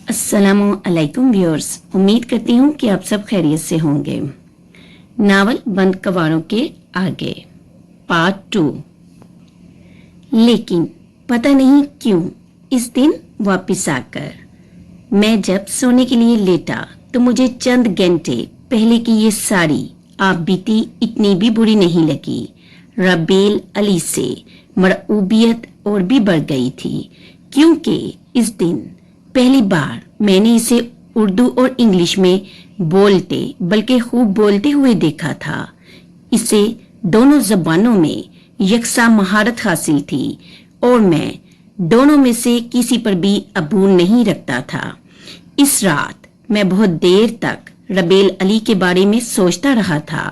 अस्सलाम अलैकुम व्यूअर्स, उम्मीद करती हूँ कि आप सब खैरियत से होंगे। नावल बंद कवारों के आगे पार्ट 2। लेकिन पता नहीं क्यों इस दिन वापस आकर मैं जब सोने के लिए लेटा तो मुझे चंद घंटे पहले की ये सारी आप बीती इतनी भी बुरी नहीं लगी। रबेल अली से मरऊबियत और भी बढ़ गई थी, क्योंकि इस दिन पहली बार मैंने इसे उर्दू और इंग्लिश में बोलते बल्कि खूब बोलते हुए देखा था। इसे दोनों जबानों में यकसा महारत हासिल थी और मैं दोनों में से किसी पर भी अबूर नहीं रखता था। इस रात मैं बहुत देर तक रबेल अली के बारे में सोचता रहा था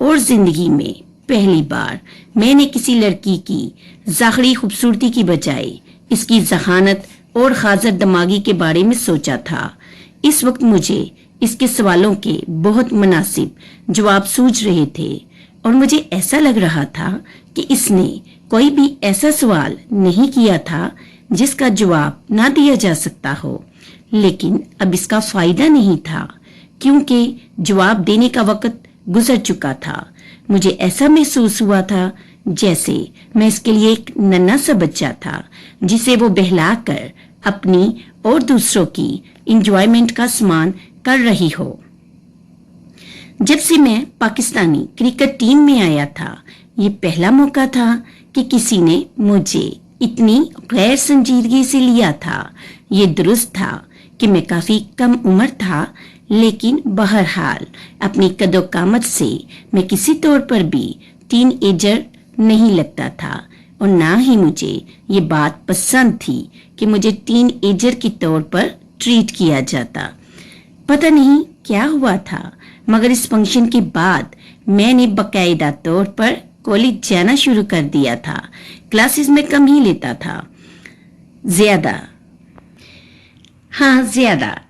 और जिंदगी में पहली बार मैंने किसी लड़की की ज़ाहरी खूबसूरती की बजाय इसकी जहानत और हाजिर दिमागी के बारे में सोचा था। इस वक्त मुझे इसके सवालों के बहुत मुनासिब जवाब सूझ रहे थे और मुझे ऐसा लग रहा था कि इसने कोई भी ऐसा सवाल नहीं किया था जिसका जवाब ना दिया जा सकता हो। लेकिन अब इसका फायदा नहीं था, क्योंकि जवाब देने का वक्त गुजर चुका था। मुझे ऐसा महसूस हुआ था जैसे मैं इसके लिए एक नन्हा सा बच्चा था जिसे वो बहलाकर अपनी और दूसरों की इंजॉयमेंट का सामान कर रही हो। जब से मैं पाकिस्तानी क्रिकेट टीम में आया था, ये पहला मौका था कि किसी ने मुझे इतनी गैर संजीदगी से लिया था। ये दुरुस्त था कि मैं काफी कम उम्र था, लेकिन बहरहाल अपनी कदो कामत से मैं किसी तौर पर भी टीन एजर नहीं लगता था और ना ही मुझे ये बात पसंद थी कि मुझे टीन एजर के तौर पर ट्रीट किया जाता। पता नहीं क्या हुआ था, मगर इस फंक्शन के बाद मैंने बाकायदा तौर पर कॉलेज जाना शुरू कर दिया था। क्लासेस में कम ही लेता था, ज्यादा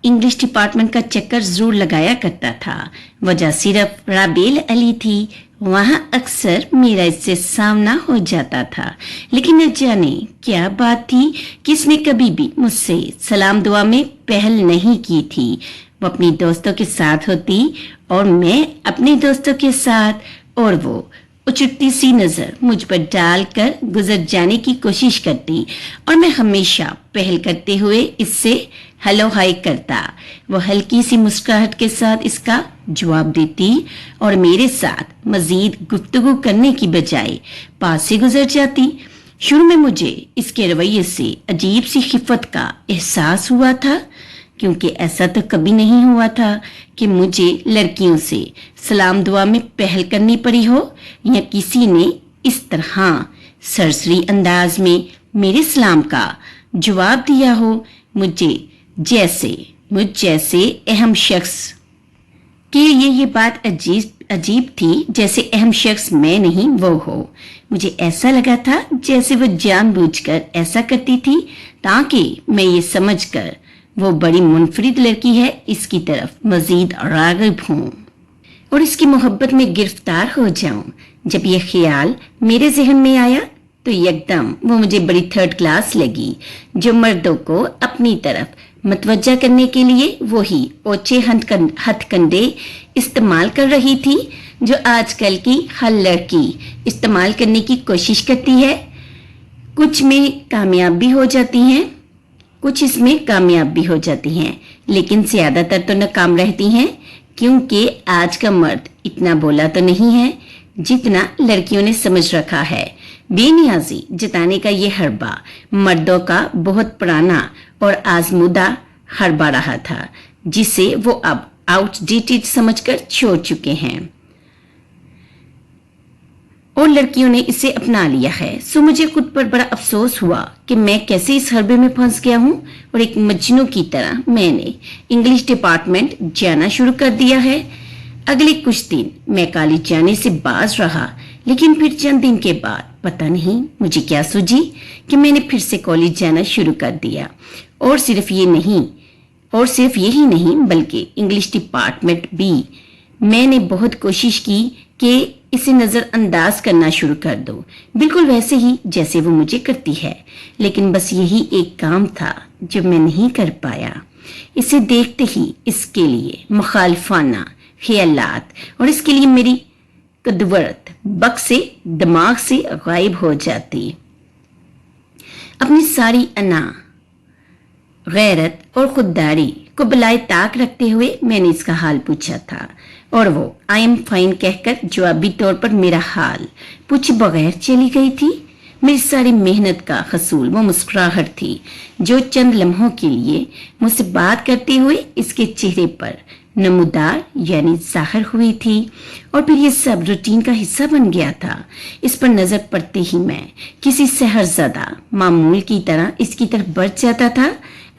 इंग्लिश डिपार्टमेंट का चक्कर जरूर लगाया करता था। वजह सिर्फ रबेल अली थी। वहां अक्सर मेरा इससे सामना हो जाता था, लेकिन न जाने क्या बात थी कि इसने कभी भी मुझसे सलाम दुआ में पहल नहीं की थी। वो अपनी दोस्तों के साथ होती और मैं अपने दोस्तों के साथ, और वो उचटती सी नजर मुझ पर डालकर गुजर जाने की कोशिश करती और मैं हमेशा पहल करते हुए इससे हेलो हाय करता। वो हल्की सी मुस्कुराहट के साथ इसका जवाब देती और मेरे साथ मजीद गुफ्तगू करने की बजाय पास से गुजर जाती। शुरू में मुझे इसके रवैये से अजीब सी खिफत का एहसास हुआ था, क्योंकि ऐसा तो कभी नहीं हुआ था कि मुझे लड़कियों से सलाम दुआ में पहल करनी पड़ी हो या किसी ने इस तरह सरसरी अंदाज में मेरे सलाम का जवाब दिया हो। मुझ जैसे अहम शख्स के लिए ये बात अजीब थी, जैसे अहम शख्स मैं नहीं वो हो। मुझे ऐसा लगा था जैसे वो जानबूझकर ऐसा करती थी ताकि मैं ये समझकर वो बड़ी मुनफरिद लड़की है इसकी तरफ मजीद राग़िब हूँ और इसकी मोहब्बत में गिरफ्तार हो जाऊं। जब ये ख्याल मेरे जहन में आया तो एकदम वो मुझे बड़ी थर्ड क्लास लगी, जो मर्दों को अपनी तरफ मतवज्जा करने के लिए वही ओछे हथकंडे इस्तेमाल कर रही थी जो आजकल की हर लड़की इस्तेमाल करने की कोशिश करती है। कुछ में कामयाब भी हो जाती हैं, कुछ इसमें कामयाब भी हो जाती हैं, लेकिन ज्यादातर तो नाकाम रहती हैं, क्योंकि आज का मर्द इतना बोला तो नहीं है जितना लड़कियों ने समझ रखा है। बेनियाजी जताने का ये हरबा मर्दों का बहुत पुराना और आजमुदा हरबा रहा था, जिसे वो अब आउटडेटेड समझकर छोड़ चुके हैं और लड़कियों ने इसे अपना लिया है। सो मुझे खुद पर बड़ा अफसोस हुआ कि मैं कैसे इस हरबे में फंस गया हूँ और एक मजनू की तरह मैंने इंग्लिश डिपार्टमेंट जाना शुरू कर दिया है। अगले कुछ दिन मैं कॉलेज जाने से बाज रहा, लेकिन फिर चंद दिन के बाद पता नहीं मुझे क्या सूझी कि मैंने फिर से कॉलेज जाना शुरू कर दिया। और सिर्फ यही नहीं बल्कि इंग्लिश डिपार्टमेंट भी मैंने बहुत कोशिश की कि इसे नजरअंदाज करना शुरू कर दो, बिल्कुल वैसे ही जैसे वो मुझे करती है। लेकिन बस यही एक काम था जो मैं नहीं कर पाया। इसे देखते ही इसके लिए मुखालफाना ख्यालात और इसके लिए मेरी कदवरत बक से दिमाग से गायब हो जाती। अपनी सारी अना, गैरत और खुददारी को बलाए ताक रखते हुए मैंने इसका हाल पूछा था और वो आई एम फाइन कहकर जवाबी तौर पर मेरा हाल पूछे बगैर चली गई थी। मेरी सारी मेहनत का हसूल वो मुस्कुराहट थी जो चंद लम्हों के लिए मुझसे बात करते हुए इसके चेहरे पर नमूदार यानी जाहिर हुई थी और फिर ये सब रूटीन का हिस्सा बन गया था। इस पर नजर पड़ते ही मैं किसी सहरज़दा मामूल की तरह इसकी तरफ बढ़ जाता था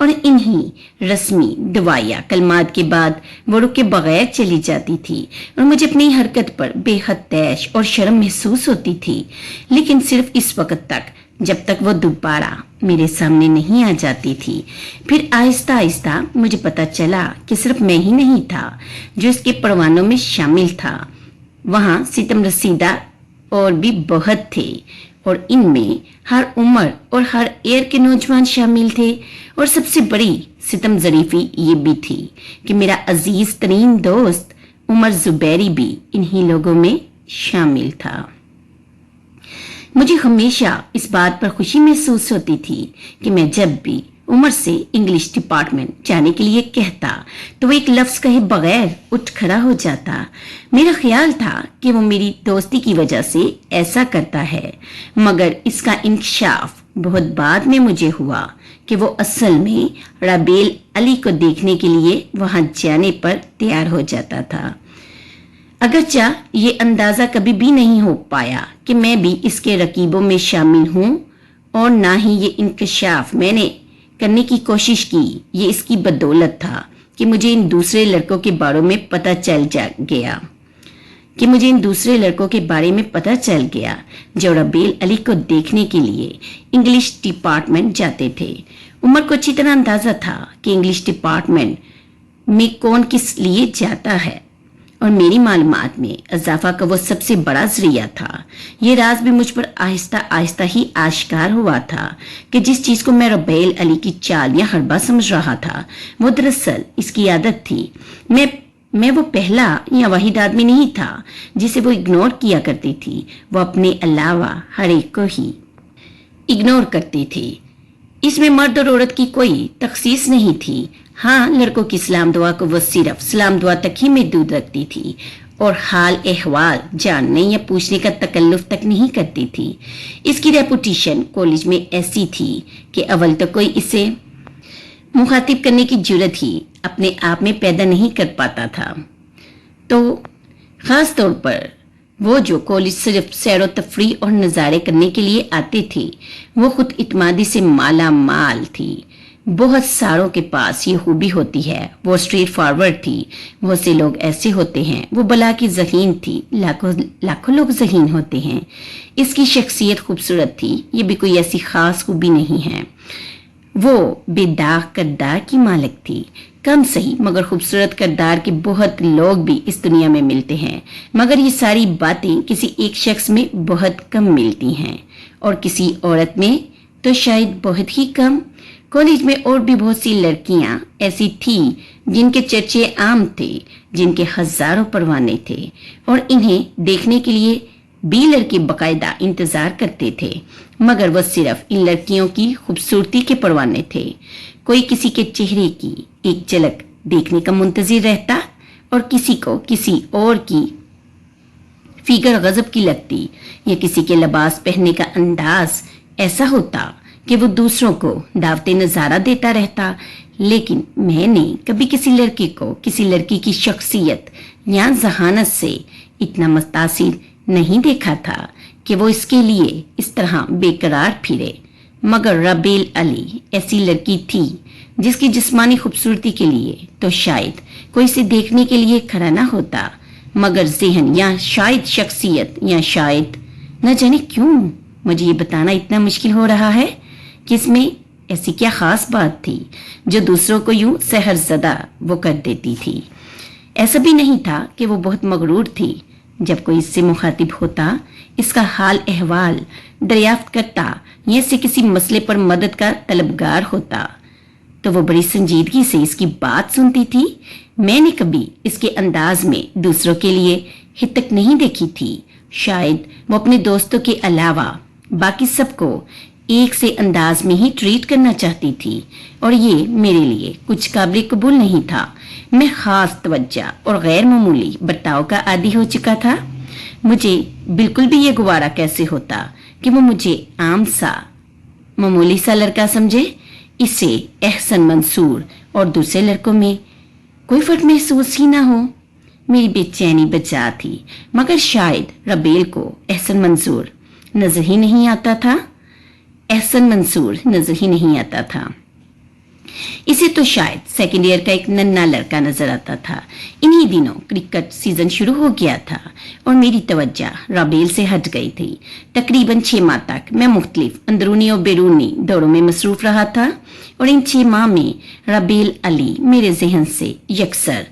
और इन्हीं रस्मी दवाया कलमात के बाद वो रुके बगैर चली जाती थी और मुझे अपनी हरकत पर बेहद तैश और शर्म महसूस होती थी, लेकिन सिर्फ इस वक्त तक जब तक वो दोबारा मेरे सामने नहीं आ जाती थी। फिर आहिस्ता आहिस्ता मुझे पता चला कि सिर्फ मैं ही नहीं था जो इसके परवानों में शामिल था, वहां सितम रसीदा और भी बहुत थे और इनमें हर उम्र और हर एयर के नौजवान शामिल थे। और सबसे बड़ी सितम जरीफी ये भी थी कि मेरा अजीज तरीन दोस्त उमर जुबैरी भी इन्हीं लोगों में शामिल था। मुझे हमेशा इस बात पर खुशी महसूस होती थी कि मैं जब भी उमर से इंग्लिश डिपार्टमेंट जाने के लिए कहता तो वो एक लफ्ज कहे बगैर उठ खड़ा हो जाता। मेरा ख्याल था कि वो मेरी दोस्ती की वजह से ऐसा करता है, मगर इसका इंकशाफ बहुत बाद में मुझे हुआ कि वो असल में रबेल अली को देखने के लिए वहां जाने पर तैयार हो जाता था। अगरचा ये अंदाजा कभी भी नहीं हो पाया कि मैं भी इसके रकीबों में शामिल हूं और ना ही ये इंकशाफ मैंने करने की कोशिश की। ये इसकी बदौलत था कि मुझे इन दूसरे लड़कों के बारे में पता चल गया जो रबेल अली को देखने के लिए इंग्लिश डिपार्टमेंट जाते थे। उमर को अच्छी तरह अंदाजा था कि इंग्लिश डिपार्टमेंट में कौन किस लिए जाता है और मेरी मालूमात में इजाफा का वो सबसे बड़ा जरिया था। ये राज भी मुझ पर आहिस्ता आहिस्ता ही आश्कार हुआ था कि जिस चीज को मैं रबेल अली की चाल या हरबा समझ रहा था वो दरअसल इसकी आदत थी। मैं वो पहला या वाहिद आदमी नहीं था जिसे वो इग्नोर किया करती थी। वो अपने अलावा हर एक को ही इग्नोर करती थी। इसमें मर्द और औरत की कोई तखसीस नहीं थी। हाँ, लड़कों की सलाम दुआ को वो सिर्फ सलाम दुआ तक ही महदूद रखती थी और हाल अहवाल जानने या पूछने का तकल्लुफ तक नहीं करती थी। इसकी रेपुटेशन कॉलेज में ऐसी थी कि अव्वल तो कोई इसे मुखातिब करने की जुर्रत ही अपने आप में पैदा नहीं कर पाता था, तो खास तौर पर वो जो कॉलेज सिर्फ सैरो तफरी और नज़ारे करने के लिए आते थे वो खुद इत्मादी से माला माल थी। बहुत सारों के पास ये खूबी होती है, वो स्ट्रेट फॉरवर्ड थी। बहुत से लोग ऐसे होते हैं, वो बला की ज़हीन थी। लाखों लोग ज़हीन होते हैं। इसकी शख्सियत खूबसूरत थी, ये भी कोई ऐसी खास खूबी नहीं है। वो बेदाग किरदार की मालिक थी। कम सही मगर खूबसूरत किरदार के बहुत लोग भी इस दुनिया में मिलते हैं, मगर ये सारी बातें किसी एक शख्स में बहुत कम मिलती हैं और किसी औरत में तो शायद बहुत ही कम। कॉलेज में और भी बहुत सी लड़कियां ऐसी थी जिनके चर्चे आम थे, जिनके हजारों परवाने थे और इन्हें देखने के लिए भी लड़के बकायदा इंतजार करते थे, मगर वह सिर्फ इन लड़कियों की खूबसूरती के परवाने थे। कोई किसी के चेहरे की एक झलक देखने का मुंतजिर रहता और किसी को किसी और की फिगर गजब की लगती या किसी के लिबास पहनने का अंदाज ऐसा होता कि वो दूसरों को दावते नजारा देता रहता। लेकिन मैंने कभी किसी लड़के को किसी लड़की की शख्सियत या जहानत से इतना मुतासिर नहीं देखा था कि वो इसके लिए इस तरह बेकरार फिरे। मगर रबेल अली ऐसी लड़की थी जिसकी जिस्मानी खूबसूरती के लिए तो शायद कोई इसे देखने के लिए खड़ा ना होता, मगर ज़हन या शायद शख्सियत या शायद न जाने क्यों मुझे ये बताना इतना मुश्किल हो रहा है कि इसमें ऐसी क्या खास बात थी जो दूसरों को यूं सहरज़दा वो कर देती थी। ऐसा भी नहीं था कि वो बहुत मगरूर थी। जब कोई इससे मुखातिब होता, इसका हाल अहवाल दरियाफ्त करता या इससे किसी मसले पर मदद का तलबगार होता तो वो बड़ी संजीदगी से इसकी बात सुनती थी। मैंने कभी इसके अंदाज में दूसरों के लिए हितक नहीं देखी थी। शायद वो अपने दोस्तों के अलावा बाकी सबको एक से अंदाज में ही ट्रीट करना चाहती थी और ये मेरे लिए कुछ काबिल कबूल नहीं था। मैं खास तवज्जो और गैर मामूली बर्ताव का आदी हो चुका था। मुझे बिल्कुल भी ये गुवारा कैसे होता कि वो मुझे आम सा मामूली सा लड़का समझे। इसे एहसन मंसूर और दूसरे लड़कों में कोई फर्क महसूस ही ना हो। मेरी बेचैनी बचा थी, मगर शायद रबेल को एहसन मंसूर नजर ही नहीं आता था। एहसन मंसूर नजर ही नहीं आता था। इसे तो शायद सेकेंड ईयर का एक नन्हा लड़का नजर आता था। इन्हीं दिनों क्रिकेट सीजन शुरू हो गया था और मेरी तवज्जो रबेल से हट गई थी। तकरीबन 6 माह तक मैं मुख्तलिफ अंदरूनी और बैरूनी दौरों में मसरूफ रहा था और इन 6 माह में रबेल अली मेरे जहन से यकसर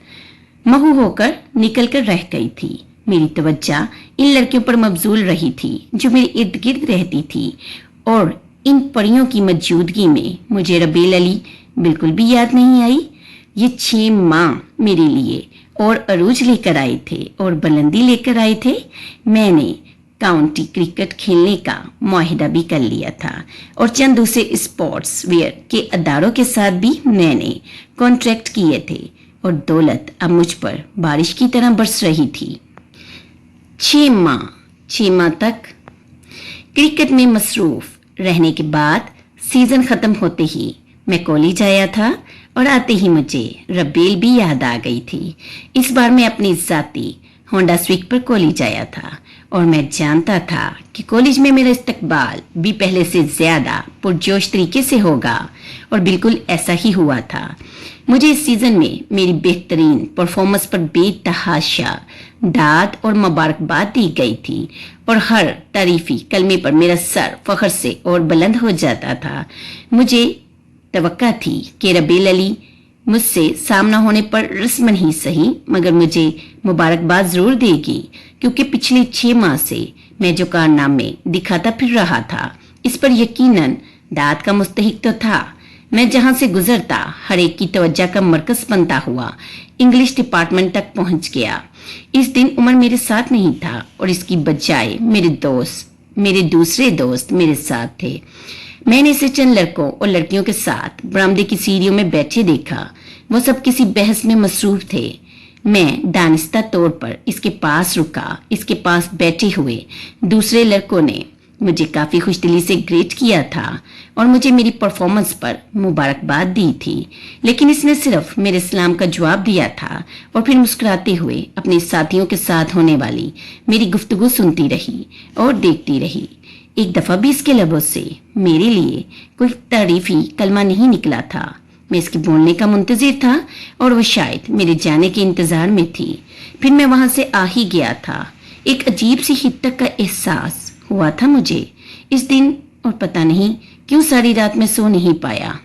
महू होकर निकल कर रह गई थी। मेरी तवज्जो इन लड़कियों पर मबजूल रही थी जो मेरे इर्द गिर्द रहती थी और इन परियों की मौजूदगी में मुझे रबेल अली बिल्कुल भी याद नहीं आई। ये 6 माह मेरे लिए और अरूज लेकर आए थे और बुलंदी लेकर आए थे। मैंने काउंटी क्रिकेट खेलने का मुआहिदा भी कर लिया था और चंद दूसरे स्पोर्ट्स वेयर के अदारों के साथ भी मैंने कॉन्ट्रैक्ट किए थे और दौलत अब मुझ पर बारिश की तरह बरस रही थी। 6 माह तक क्रिकेट में मसरूफ रहने के बाद सीजन खत्म होते ही मैं कॉलेज आया था और आते ही मुझे रबेल भी याद आ गई थी। इस बार मैं अपनी जाती होंडा स्विक पर कॉलेज आया था और मैं जानता था कि कॉलेज में मेरा इस्तकबाल भी पहले से ज्यादा पुरजोश तरीके से होगा और बिल्कुल ऐसा ही हुआ था। मुझे इस सीजन में मेरी बेहतरीन परफॉर्मेंस पर बेतहाशा दाद और मुबारकबाद दी गई थी और हर तारीफी कलमे पर मेरा सर फख्र से और बुलंद हो जाता था। मुझे तवक्का थी कि रबेल अली मुझसे सामना होने पर रस्मन ही सही मगर मुझे मुबारकबाद जरूर देगी, क्योंकि पिछले 6 माह से मैं जो कारनामे दिखाता फिर रहा था इस पर यकीनन दाद का मुस्तहिक तो था। मैं जहां से गुजरता हर एक की तवज्जो का मरकज बनता हुआ इंग्लिश डिपार्टमेंट तक पहुंच गया। इस दिन उमर मेरे साथ नहीं था और इसकी बजाय मेरे दूसरे दोस्त मेरे साथ थे। मैंने इसे चंद लड़कों और लड़कियों के साथ बरामदे की सीढ़ियों में बैठे देखा। वो सब किसी बहस में मसरूफ थे। मैं दानिस्ता तौर पर इसके पास रुका। इसके पास बैठे हुए दूसरे लड़कों ने मुझे काफी खुशदिली से ग्रेट किया था और मुझे मेरी परफॉर्मेंस पर मुबारकबाद दी थी, लेकिन इसने सिर्फ मेरे सलाम का जवाब दिया था और फिर मुस्कुराते हुए अपने साथियों के साथ होने वाली मेरी गुफ्तगू सुनती रही और देखती रही। एक दफा भी इसके लबों से मेरे लिए कोई तारीफी कलमा नहीं निकला था। मैं इसके बोलने का मुंतजिर था और वो शायद मेरे जाने के इंतजार में थी। फिर मैं वहां से आ ही गया था। एक अजीब सी हित्तक का एहसास हुआ था मुझे इस दिन और पता नहीं क्यों सारी रात में सो नहीं पाया।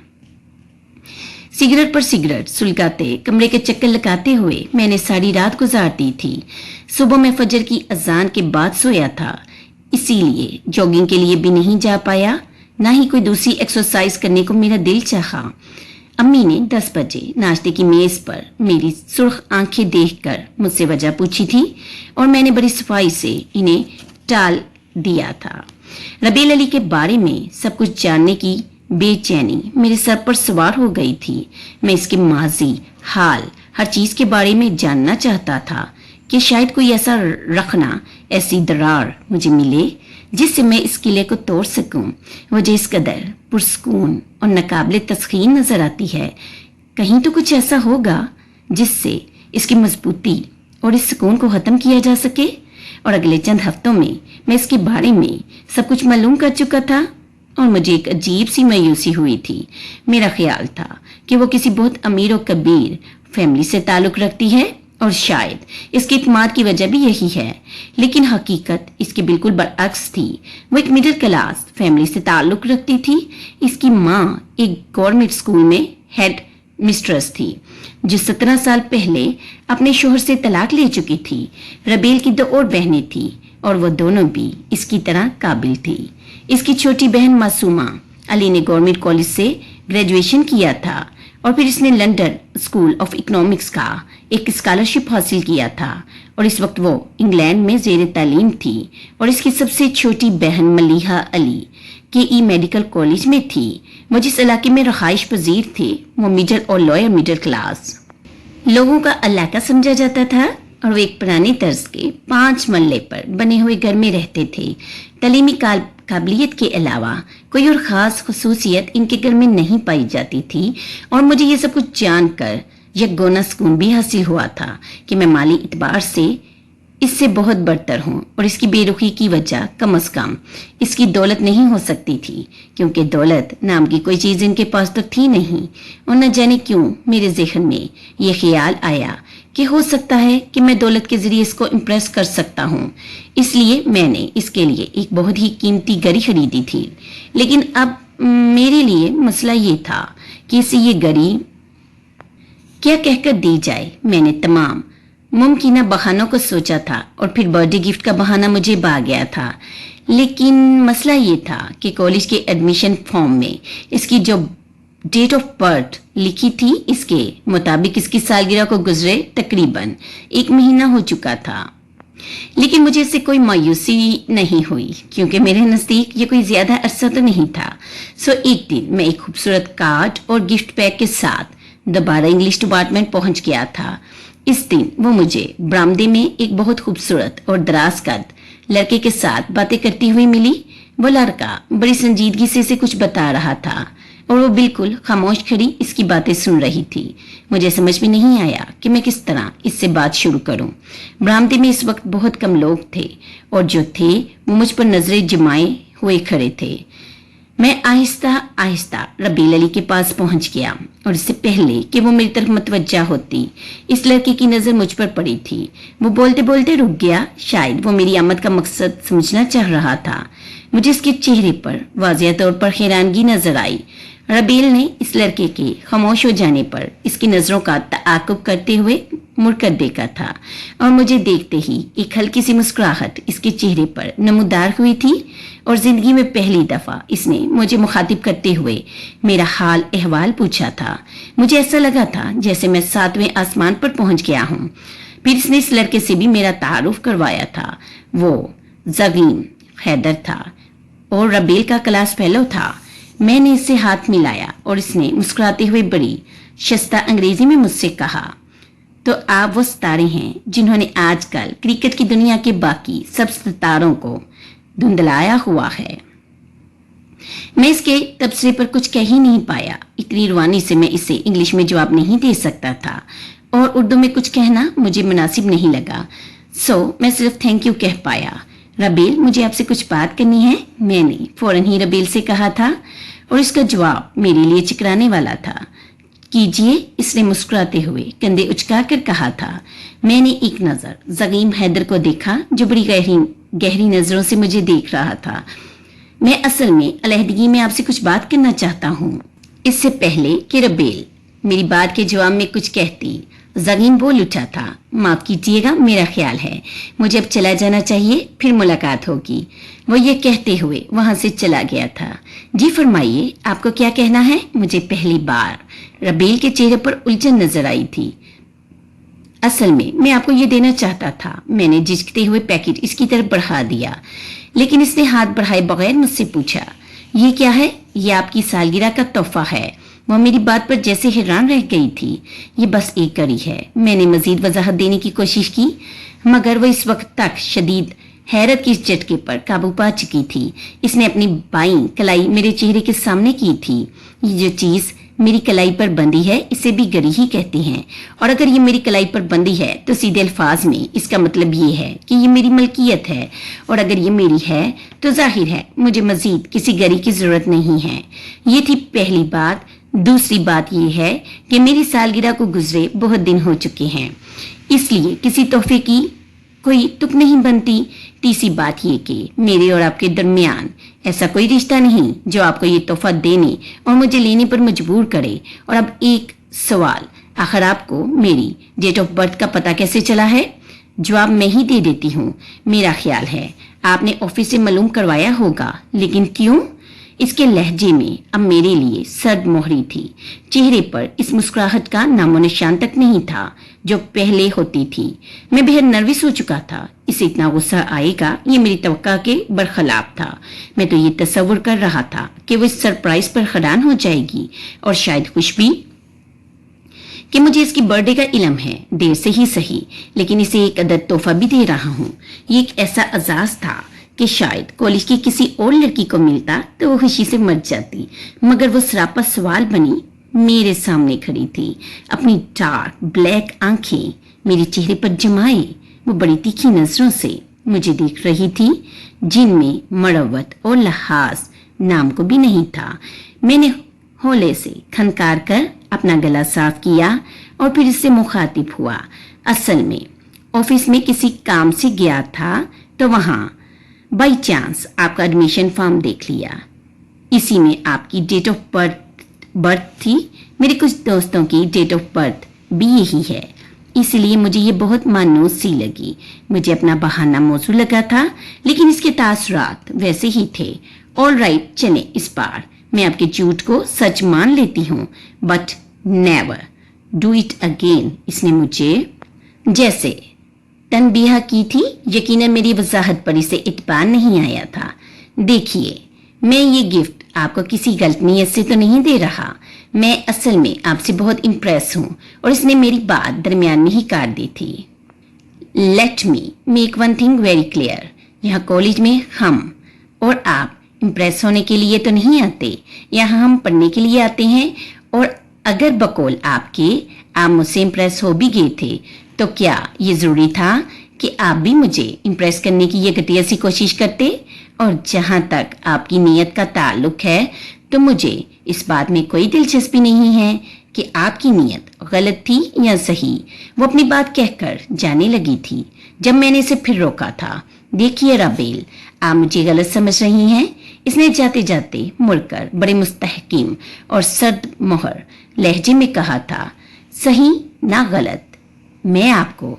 सिगरेट पर सिगरेट सुलगाते कमरे के चक्कर लगाते हुए मैंने सारी रात गुजार दी थी। सुबह में फजर की अजान के बाद सोया था, इसीलिए जॉगिंग के लिए भी नहीं जा पाया, ना ही कोई दूसरी एक्सरसाइज करने को मेरा दिल चाहा। अम्मी ने 10 बजे नाश्ते की मेज पर मेरी सुर्ख आंखें देखकर मुझसे वजह पूछी थी और मैंने बड़ी सफाई से इन्हें टाल दिया था। रबेल अली के बारे में सब कुछ जानने की बेचैनी मेरे सर पर सवार हो गई थी। मैं इसके माजी हाल हर चीज के बारे में जानना चाहता था कि शायद कोई ऐसा रखना, ऐसी दरार मुझे मिले जिससे मैं इस किले को तोड़ सकूं। मुझे इस कदर पुरस्कून और नाकाबिले तस्खीन नजर आती है। कहीं तो कुछ ऐसा होगा जिससे इसकी मजबूती और इस सुकून को खत्म किया जा सके। और अगले चंद हफ्तों में मैं इसके बारे में सब कुछ मालूम कर चुका था और मुझे एक अजीब सी मायूसी हुई थी। मेरा ख्याल था कि वो किसी बहुत अमीर और कबीर फैमिली से ताल्लुक रखती है और शायद इसके इत्मीनान की वजह भी यही है, लेकिन हकीकत इसके बिल्कुल बरअक्स थी। वो एक मिडिल क्लास फैमिली से ताल्लुक रखती थी। इसकी माँ एक गवर्नमेंट स्कूल में हेड मिस्ट्रेस थी जो 17 साल पहले अपने शोहर से तलाक ले चुकी थी। रबेल की 2 और बहनें थी और वो दोनों भी इसकी तरह काबिल थी। इसकी छोटी बहन मासूमा अली ने गवर्नमेंट कॉलेज से ग्रेजुएशन किया था اور پھر اس نے لندن اسکول آف اکنامکس کا ایک اسکالرشپ حاصل کیا تھا اور اس وقت وہ انگلینڈ میں زیر تعلیم تھی اور اس کی سب سے چھوٹی بہن ملیحہ علی کے ای میڈیکل کالج میں تھی۔ وہ جس علاقے میں رہائش پذیر تھے وہ مڈل اور لوئر مڈل کلاس لوگوں کا علاقہ سمجھا جاتا تھا اور وہ ایک پرانے طرز کے 5 مرلے پر بنے ہوئے گھر میں رہتے تھے۔ تعلیمی قابلیت کے علاوہ کوئی اور خاص خصوصیت ان کے گھر میں نہیں پائی جاتی تھی اور مجھے یہ سب کچھ جان کر یکگونا سکون بھی حاصل ہوا تھا کہ میں مالی اعتبار سے اس سے بہت برتر ہوں اور اس کی بے رخی کی وجہ کم از کم اس کی دولت نہیں ہو سکتی تھی، کیونکہ دولت نام کی کوئی چیز ان کے پاس تو تھی نہیں۔ اور نہ جانے کیوں میرے ذہن میں یہ خیال آیا کہ ہو سکتا ہے کہ میں دولت کے ذریعے اس کو امپریس کر سکتا ہوں، اس لیے میں نے اس کے لیے ایک بہت ہی قیمتی گھڑی خریدی تھی۔ لیکن اب میرے لیے مسئلہ یہ تھا کہ اسے یہ گھڑی کیا کہہ کر دی جائے۔ میں نے تمام ممکنہ بہانوں کو سوچا تھا اور پھر برتھ ڈے گفٹ کا بہانہ مجھے بھا گیا تھا، لیکن مسئلہ یہ تھا کہ کالج کے ایڈمیشن فارم میں اس کی جو ڈیٹ آف برتھ لکھی تھی اس کے مطابق اس کی سالگرہ کو گزرے تقریباً 1 مہینہ ہو چکا تھا۔ لیکن مجھے اس سے کوئی مایوسی نہیں ہوئی کیونکہ میرے نزدیک یہ کوئی زیادہ عرصہ تو نہیں تھا۔ ایک دن میں ایک خوبصورت کارڈ اور گفٹ پیک کے ساتھ دوبارہ انگلش ڈپارٹمنٹ پہنچ گیا تھا۔ اس دن وہ مجھے برآمدے میں ایک بہت خوبصورت اور دراز قد لڑکے کے ساتھ باتیں کرتی ہوئی ملی۔ وہ لڑکا بڑی سنجیدگی سے اسے کچھ بتا رہا تھا اور وہ بالکل خاموش کھڑی اس کی باتیں سن رہی تھی۔ مجھے سمجھ میں نہیں آیا کہ میں کس طرح اس سے بات شروع کروں۔ برآمدے میں اس وقت بہت کم لوگ تھے اور جو تھے وہ مجھ پر نظریں جمائے ہوئے کھڑے تھے۔ میں آہستہ آہستہ ربیل علی کے پاس پہنچ گیا اور اس سے پہلے کہ وہ میری طرف متوجہ ہوتی اس لڑکے کی نظر مجھ پر پڑی تھی۔ وہ بولتے بولتے رک گیا، شاید وہ میری آمد کا مقصد سمجھنا چاہ رہا تھا۔ مجھے اس کے چہرے پر واضح طور پر حیرانگی نظر آئی۔ ربیل نے اس لڑکے کے خاموش ہو جانے پر اس کی نظروں کا تعاقب کرتے ہوئے مڑ کر دیکھا تھا اور مجھے دیکھتے ہی ایک ہلکی سی مسکراہٹ اس کے چہرے پر نمودار ہوئی تھی اور زندگی میں پہلی دفعہ اس نے مجھے مخاطب کرتے ہوئے میرا حال احوال پوچھا تھا۔ مجھے ایسا لگا تھا جیسے میں 7ویں آسمان پر پہنچ گیا ہوں۔ پھر اس نے اس لڑکے سے بھی میرا تعارف کروایا تھا۔ وہ زغیم حیدر تھا اور ربیل کا کلاس فیلو تھا۔ میں نے اس سے ہاتھ ملایا اور اس نے مسکراتے ہوئے بڑی شستہ انگریزی میں مجھ سے کہا، تو آپ وہ ستارے ہیں جنہوں نے آج کل کرکٹ کی دنیا کے باقی سب ستاروں کو دھندلایا ہوا ہے۔ میں اس کے تبصرے پر کچھ کہہ ہی نہیں پایا۔ اتنی روانی سے میں اسے انگلش میں جواب نہیں دے سکتا تھا اور اردو میں کچھ کہنا مجھے مناسب نہیں لگا، میں صرف تھینک یو کہہ پایا۔ ربیل، مجھے آپ سے کچھ بات کرنی ہے، میں نے فوراً ہی ربیل سے کہا تھا اور اس کا جواب میرے لیے چکرانے والا تھا۔ کیجئے، اس نے مسکراتے ہوئے کندھے اچکا کر کہا تھا۔ میں نے ایک نظر زغیم حیدر کو دیکھا جو بڑی گہری نظروں سے مجھے دیکھ رہا تھا۔ میں اصل میں علیحدگی میں آپ سے کچھ بات کرنا چاہتا ہوں۔ اس سے پہلے کہ ربیل میری بات کے جواب میں کچھ کہتی، زغیم بول اٹھا تھا، معاف کیجیے گا، میرا خیال ہے مجھے اب چلا جانا چاہیے، پھر ملاقات ہوگی۔ وہ یہ کہتے ہوئے وہاں سے چلا گیا تھا۔ جی فرمائیے، آپ کو کیا کہنا ہے؟ مجھے پہلی بار ربیل کے چہرے پر الجھن نظر آئی تھی۔ اصل میں آپ کو یہ دینا چاہتا تھا۔ میں نے جھجکتے ہوئے پیکٹ اس کی طرف بڑھا دیا، لیکن اس نے ہاتھ بڑھائے بغیر مجھ سے پوچھا، یہ کیا ہے؟ یہ آپ کی سالگرہ کا تحفہ ہے۔ وہ میری بات پر جیسے حیران رہ گئی تھی۔ یہ بس ایک گھڑی ہے۔ میں نے مزید وضاحت دینے کی کوشش کی مگر وہ اس وقت تک شدید حیرت کی جھٹکے پر قابو پا چکی تھی۔ اس نے اپنی بائیں کلائی میرے چہرے کے سامنے کی تھی۔ یہ جو چیز میری کلائی پر بندھی ہے اسے بھی گھڑی ہی کہتے ہیں، اور اگر یہ میری کلائی پر بندھی ہے تو سیدھے الفاظ میں اس کا مطلب یہ ہے کہ یہ میری ملکیت ہے، اور اگر یہ میری ہے تو ظاہر ہے مجھے مزید کسی گھڑی کی ضرورت نہیں ہے۔ یہ تھی پہلی بات۔ دوسری بات یہ ہے کہ میری سالگرہ کو گزرے بہت دن ہو چکے ہیں، اس لیے کسی تحفے کی کوئی تک نہیں بنتی۔ تیسری بات یہ کہ میرے اور آپ کے درمیان ایسا کوئی رشتہ نہیں جو آپ کو یہ تحفہ دینے اور مجھے لینے پر مجبور کرے۔ اور اب ایک سوال، آخر آپ کو میری ڈیٹ آف برتھ کا پتہ کیسے چلا ہے؟ جواب میں ہی دے دیتی ہوں۔ میرا خیال ہے آپ نے آفس سے معلوم کروایا ہوگا، لیکن کیوں؟ इसके लहजे में अब मेरे लिए सर्द मोहरी थी। चेहरे पर इस मुस्कुराहट का नामो निशान तक नहीं था जो पहले होती थी। मैं बेहद नर्वस हो चुका था। इसे इतना गुस्सा आएगा ये मेरी तवक्का के बरखिलाफ था। मैं तो ये तस्वुर कर रहा था कि वो इस सरप्राइज पर हैरान हो जाएगी और शायद खुश भी कि मुझे इसकी बर्थडे का इल्म है, देर से ही सही, लेकिन इसे एक अदद तोहफा भी दे रहा हूँ। ये एक ऐसा एजाज था कि शायद कॉलेज की किसी और लड़की को मिलता तो वो खुशी से मर जाती, मगर वो सरापा सवाल बनी मेरे सामने खड़ी थी। अपनी डार्क ब्लैक आंखें मेरे चेहरे पर जमाए वो बड़ी तीखी नजरों से मुझे देख रही थी, जिनमें मरवत और लहाज नाम को भी नहीं था। मैंने होले से खनकार कर अपना गला साफ किया और फिर इससे मुखातिब हुआ। असल में ऑफिस में किसी काम से गया था तो वहां बाई चांस आपका एडमिशन फॉर्म देख लिया। इसी में आपकी डेट ऑफ बर्थ थी। मेरे कुछ दोस्तों की डेट ऑफ बर्थ भी यही है, इसलिए मुझे ये बहुत मानूस सी लगी। मुझे अपना बहाना मौजू लगा था, लेकिन इसके तासुरात वैसे ही थे। ऑल राइट, चले इस बार मैं आपके झूठ को सच मान लेती हूँ, but never do it again. इसने मुझे जैसे तनबीह की थी। यकीनन मेरी वजाहत पर इसे इत्बार नहीं आया था। देखिए, मैं ये गिफ्ट आपको किसी गलत नीयत से तो नहीं दे रहा। मैं असल में आपसे बहुत इम्प्रेस हूँ और इसने मेरी बात दरमियान में ही काट दी थी। Let me make one thing very clear, यहाँ कॉलेज में हम और आप इम्प्रेस होने के लिए तो नहीं आते, यहाँ हम पढ़ने के लिए आते हैं। और अगर बकौल आपके आप मुझसे इम्प्रेस हो भी गए थे तो क्या ये जरूरी था कि आप भी मुझे इम्प्रेस करने की ये घटिया सी कोशिश करते? और जहां तक आपकी नीयत का ताल्लुक है तो मुझे इस बात में कोई दिलचस्पी नहीं है कि आपकी नीयत गलत थी या सही। वो अपनी बात कहकर जाने लगी थी जब मैंने इसे फिर रोका था। देखिए राबेल, आप मुझे गलत समझ रही हैं। इसने जाते जाते मुड़कर बड़े मुस्तहकिम और सर्द मोहर लहजे में कहा था, सही ना गलत, मैं आपको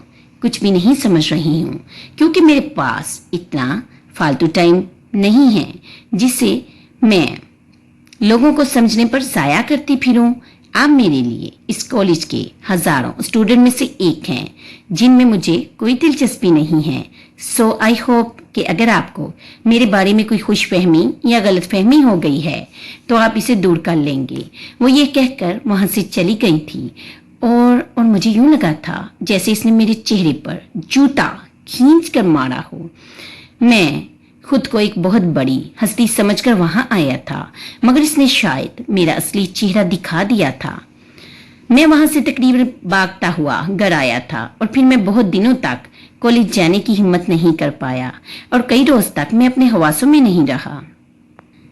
कुछ भी नहीं समझ रही हूँ, क्योंकि मेरे पास इतना फालतू टाइम नहीं है जिसे मैं लोगों को समझने पर जाया करती फिरूं। आप मेरे लिए इस कॉलेज के हजारों स्टूडेंट में से एक हैं जिनमें मुझे कोई दिलचस्पी नहीं है। सो आई होप कि अगर आपको मेरे बारे में कोई खुशफहमी या गलतफहमी हो गई है तो आप इसे दूर कर लेंगे। वो ये कहकर वहां से चली गई थी और मुझे यूं लगा था जैसे इसने मेरे चेहरे पर जूता खींच कर मारा हो। मैं खुद को एक बहुत बड़ी हस्ती समझकर वहां आया था, मगर इसने शायद मेरा असली चेहरा दिखा दिया था। मैं वहां से तकरीबन भागता हुआ घर आया था और फिर मैं बहुत दिनों तक कॉलेज जाने की हिम्मत नहीं कर पाया और कई रोज तक मैं अपने हवासों में नहीं रहा।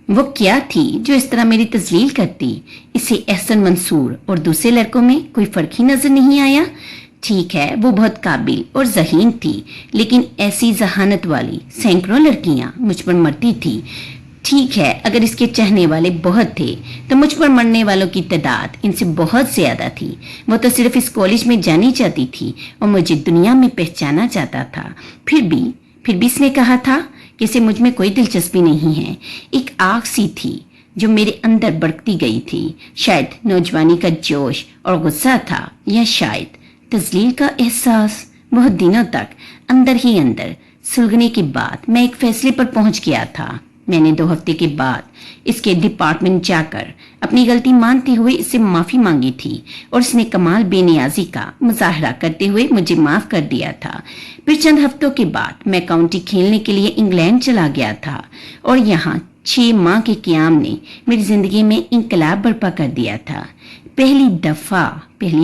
वो क्या थी जो इस तरह मेरी तजलील करती? इसे एहसन मंसूर और दूसरे लड़कों में कोई फर्क ही नजर नहीं आया। ठीक है, वो बहुत काबिल और ज़हीन थी, लेकिन ऐसी जहानत वाली सैकड़ों लड़कियां मुझ पर मरती थी। ठीक है, अगर इसके चाहने वाले बहुत थे तो मुझ पर मरने वालों की तादाद इनसे बहुत ज्यादा थी। वो तो सिर्फ इस कॉलेज में जानी चाहती थी और मुझे दुनिया में पहचाना चाहता था। फिर भी इसने कहा था कि इसे मुझ में कोई दिलचस्पी नहीं है। एक आग सी थी जो मेरे अंदर बरकती गई थी। शायद नौजवानी का जोश और गुस्सा था, या शायद तजलील का एहसास। बहुत दिनों तक अंदर ही अंदर सुलगने के बाद मैं एक फैसले पर पहुंच गया था। मैंने 2 हफ्ते के बाद इसके डिपार्टमेंट जाकर अपनी गलती मानते हुए इससे माफी मांगी थी और इसने कमाल बेनियाजी का मुजाहरा करते हुए मुझे माफ कर दिया था। फिर चंद हफ्तों के बाद मैं काउंटी खेलने के लिए इंग्लैंड चला गया था और यहाँ 6 माह के क़याम ने मेरी जिंदगी में इंकलाब बर्पा कर दिया था। पहली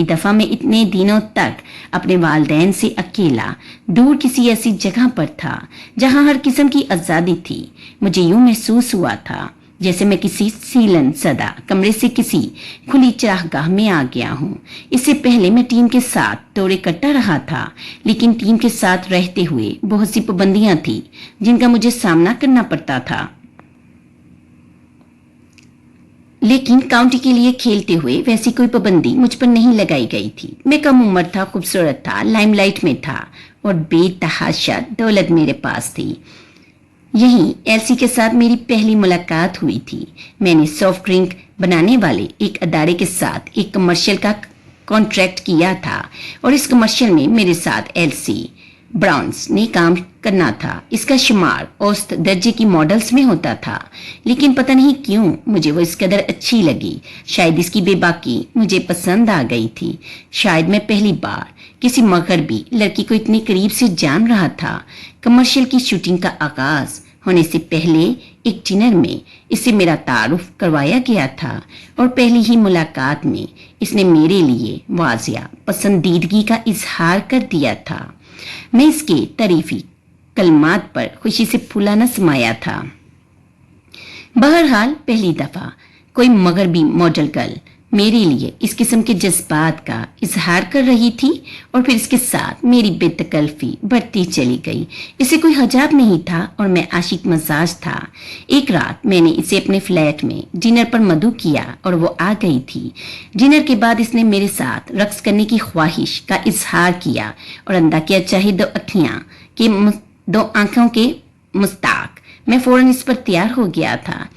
दफा मैं इतने दिनों तक अपने वालिदैन से अकेला दूर किसी ऐसी जगह पर था जहां हर किस्म की आजादी थी। मुझे यूं महसूस हुआ था जैसे मैं किसी सीलन सदा कमरे से किसी खुली चरागाह में आ गया हूँ। इससे पहले मैं टीम के साथ दौरे करता रहा था, लेकिन टीम के साथ रहते हुए बहुत सी पाबंदियां थी जिनका मुझे सामना करना पड़ता था। लेकिन काउंटी के लिए खेलते हुए वैसी कोई पाबंदी मुझ पर नहीं लगाई गई थी। मैं कम उम्र था, खूबसूरत था, लाइमलाइट में था और बेतहाशा दौलत मेरे पास थी। यहीं एलसी के साथ मेरी पहली मुलाकात हुई थी। मैंने सॉफ्ट ड्रिंक बनाने वाले एक अदारे के साथ एक कमर्शियल का कॉन्ट्रैक्ट किया था और इस कमर्शियल में मेरे साथ एलसी ब्राउन्स ने काम करना था। इसका शुमार औसत दर्जे की मॉडल्स में होता था, लेकिन पता नहीं क्यों मुझे वो इस कदर अच्छी लगी। शायद इसकी बेबाकी मुझे पसंद आ गई थी। शायद मैं पहली बार किसी मगरबी लड़की को इतने करीब से जान रहा था। कमर्शियल की शूटिंग का आगाज होने से पहले एक डिनर में इससे मेरा तारुफ करवाया गया था और पहली ही मुलाकात में इसने मेरे लिए वाजिया पसंदीदगी का इजहार कर दिया था। मैं इसके तारीफी कलमात पर खुशी से फूला न समाया था। बहरहाल पहली दफा कोई मगरबी मॉडल गर्ल मेरे लिए इस किस्म के जज्बात का इजहार कर रही थी और फिर इसके साथ मेरी बेतकल्फी बढ़ती चली गई। इसे कोई हजाब नहीं था और मैं आशिक मजाज था। एक रात मैंने इसे अपने फ्लैट में डिनर पर मदऊ किया और वो आ गई थी। डिनर के बाद इसने मेरे साथ रक्स करने की ख्वाहिश का इजहार किया और अंदा किया चाहे दो आंखों के मुस्ताक। मैं फौरन इस पर तैयार हो गया था।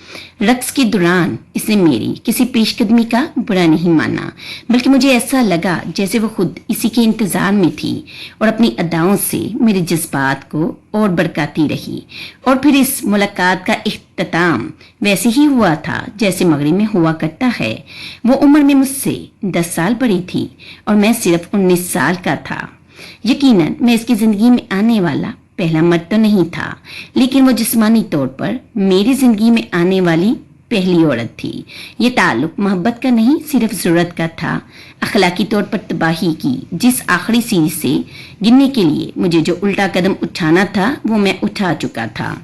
रक्स के दौरान इसने मेरी किसी पेशकदमी का बुरा नहीं माना, बल्कि मुझे ऐसा लगा जैसे वो खुद इसी के इंतजार में थी और अपनी अदाओं से मेरे जज्बात को और भड़काती रही। और फिर इस मुलाकात का इख्तिताम वैसे ही हुआ था जैसे मगरिब में हुआ करता है। वो उम्र में मुझसे 10 साल बड़ी थी और मैं सिर्फ 19 साल का था। यकीनन मैं इसकी जिंदगी में आने वाला पहला मर्द तो नहीं था, लेकिन वो जिस्मानी तौर पर मेरी जिंदगी में आने वाली पहली औरत थी। ये ताल्लुक मोहब्बत का नहीं, सिर्फ जरूरत का था। अखलाकी तौर पर तबाही की जिस आखिरी सीढ़ी से गिरने के लिए मुझे जो उल्टा कदम उठाना था वो मैं उठा चुका था।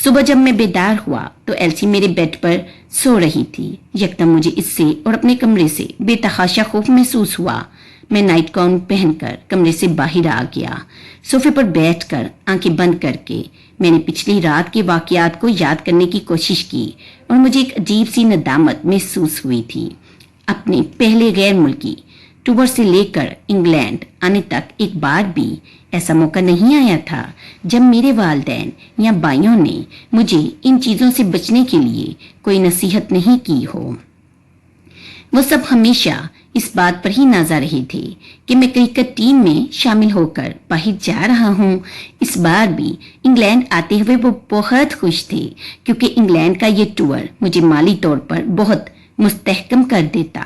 सुबह जब मैं बेदार हुआ तो एल्सी मेरे बेड पर सो रही थी। यकदम मुझे इससे और अपने कमरे से बेतहाशा खौफ महसूस हुआ। मैं नाइट गाउन पहनकर कमरे से बाहर आ गया। सोफे पर बैठकर आंखें बंद करके मैंने पिछली रात के वाकयात को याद करने की कोशिश की और मुझे एक अजीब सी नदामत महसूस हुई थी। अपने पहले गैर मुल्की टूर से लेकर इंग्लैंड आने तक एक बार भी ऐसा मौका नहीं आया था जब मेरे वालिदैन या भाइयों ने मुझे इन चीज़ों से बचने के लिए कोई नसीहत नहीं की हो। वो सब हमेशा इस बात पर ही नाजा रहे थे कि मैं क्रिकेट टीम में शामिल होकर बाहर जा रहा हूँ। इस बार भी इंग्लैंड आते हुए वो बहुत खुश थे, क्योंकि इंग्लैंड का ये टूर मुझे माली तौर पर बहुत मुस्तहकम कर देता।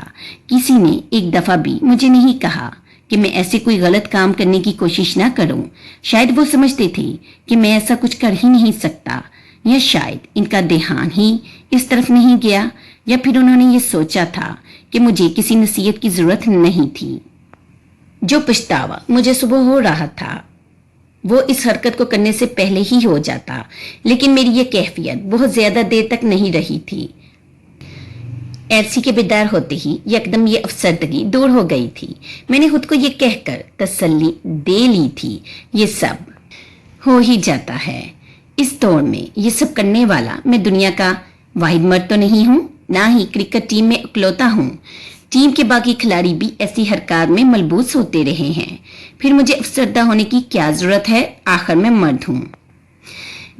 किसी ने एक दफा भी मुझे नहीं कहा कि मैं ऐसे कोई गलत काम करने की कोशिश ना करूं। शायद वो समझते थे कि मैं ऐसा कुछ कर ही नहीं सकता, या शायद इनका ध्यान ही इस तरफ नहीं गया, या फिर उन्होंने ये सोचा था कि मुझे किसी नसीहत की जरूरत नहीं थी। जो पछतावा मुझे सुबह हो रहा था वो इस हरकत को करने से पहले ही हो जाता, लेकिन मेरी ये कैफियत बहुत ज्यादा देर तक नहीं रही थी। एलसी के बेदार होते ही यकदम ये अफसरदगी दूर हो गई थी। मैंने खुद को ये कहकर तसल्ली दे ली थी, ये सब हो ही जाता है। इस दौर में ये सब करने वाला मैं दुनिया का वाहिद मर्द तो नहीं हूँ, ना ही क्रिकेट टीम में इकलौता हूँ। टीम के बाकी खिलाड़ी भी ऐसी हरकत में मलबूस होते रहे हैं। फिर मुझे अफसरदा होने की क्या जरूरत है? आखिर मैं मर्द हूँ।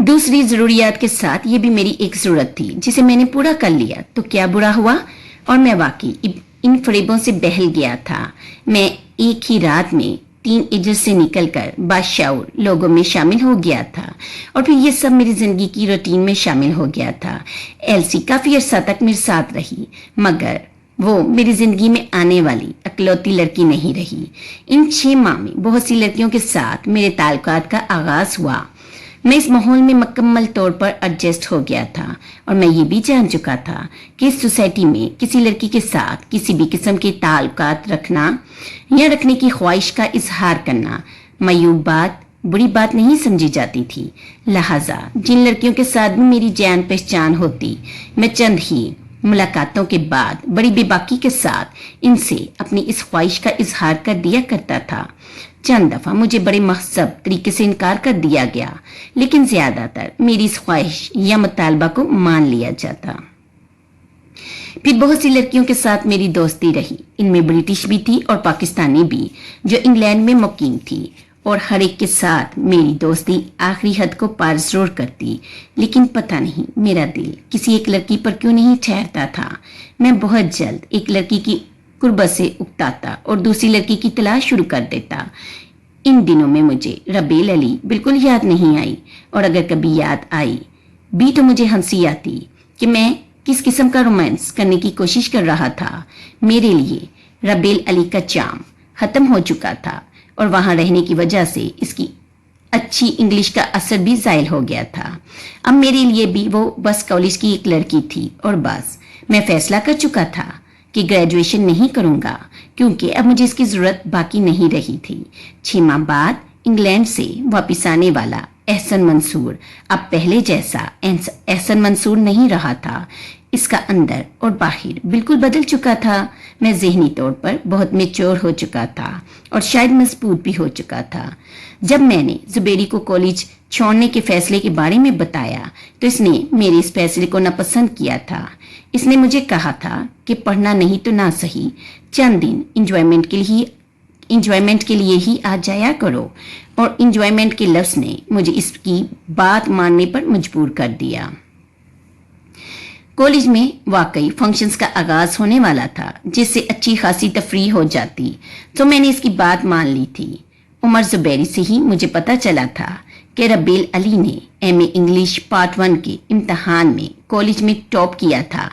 दूसरी जरूरियात के साथ ये भी मेरी एक जरूरत थी जिसे मैंने पूरा कर लिया तो क्या बुरा हुआ। और मैं वाकई इन फरेबों से बहल गया था। मैं एक ही रात में 3 एजेस से निकलकर बादशाह लोगों में शामिल हो गया था और फिर ये सब मेरी जिंदगी की रूटीन में शामिल हो गया था। एलसी काफी अर्सा तक मेरे साथ रही, मगर वो मेरी जिंदगी में आने वाली अकलौती लड़की नहीं रही। इन 6 माह में बहुत सी लड़कियों के साथ मेरे ताल्लुकात का आगाज हुआ। मैं इस माहौल में मुकम्मल तौर पर एडजस्ट हो गया था और मैं ये भी जान चुका था कि इस सोसाइटी में किसी लड़की के साथ किसी भी किस्म के ताल्लुकात रखना या रखने की ख्वाहिश का इजहार करना मयूब बात, बुरी बात नहीं समझी जाती थी। लिहाजा जिन लड़कियों के साथ भी मेरी जान पहचान होती, मैं चंद ही मुलाकातों के बाद बड़ी बेबाकी के साथ इनसे अपनी इस ख्वाहिश का इजहार कर दिया करता था। चंद दफा मुझे बड़े महजब तरीके से इनकार कर दिया गया, लेकिन ज्यादातर मेरी इस ख्वाहिश या मुतालबा को मान लिया जाता। फिर बहुत सी लड़कियों के साथ मेरी दोस्ती रही। इनमें ब्रिटिश भी थी और पाकिस्तानी भी, जो इंग्लैंड में मुकीम थी اور ہر ایک کے ساتھ میری دوستی آخری حد کو پار ضرور کرتی، لیکن پتہ نہیں میرا دل کسی ایک لڑکی پر کیوں نہیں ٹھہرتا تھا۔ میں بہت جلد ایک لڑکی کی قربت سے اکتاتا اور دوسری لڑکی کی تلاش شروع کر دیتا۔ ان دنوں میں مجھے ربیل علی بالکل یاد نہیں آئی، اور اگر کبھی یاد آئی بھی تو مجھے ہنسی آتی کہ میں کس قسم کا رومانس کرنے کی کوشش کر رہا تھا۔ میرے لیے ربیل علی کا چام ختم ہو چکا تھا، اور وہاں رہنے کی وجہ سے اس کی اچھی انگلش کا اثر بھی زائل ہو گیا تھا۔ اب میرے لیے بھی وہ بس کالج کی ایک لڑکی تھی، اور بس میں فیصلہ کر چکا تھا کہ گریجویشن نہیں کروں گا، کیونکہ اب مجھے اس کی ضرورت باقی نہیں رہی تھی۔ 6 ماہ بعد انگلینڈ سے واپس آنے والا احسن منصور اب پہلے جیسا احسن منصور نہیں رہا تھا۔ اس کا اندر اور باہر بالکل بدل چکا تھا۔ میں ذہنی طور پر بہت میچور ہو چکا تھا، اور شاید مضبوط بھی ہو چکا تھا۔ جب میں نے زبیری کو کالج چھوڑنے کے فیصلے کے بارے میں بتایا تو اس نے میرے اس فیصلے کو ناپسند کیا تھا۔ اس نے مجھے کہا تھا کہ پڑھنا نہیں تو نہ صحیح، چند دن انجوائمنٹ کے لیے ہی آ جایا کرو، اور انجوائمنٹ کے لفظ نے مجھے اس کی بات ماننے پر مجبور کر دیا۔ کالج میں واقعی فنکشنز کا آغاز ہونے والا تھا، جس سے اچھی خاصی تفریح ہو جاتی، تو میں نے اس کی بات مان لی تھی۔ عمر زبیری سے ہی مجھے پتا چلا تھا کہ ربیل علی نے ایم اے انگلش پارٹ 1 کے امتحان میں کالج میں ٹاپ کیا تھا،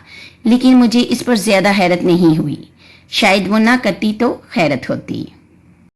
لیکن مجھے اس پر زیادہ حیرت نہیں ہوئی۔ شاید وہ نہ کرتی تو خیرت ہوتی۔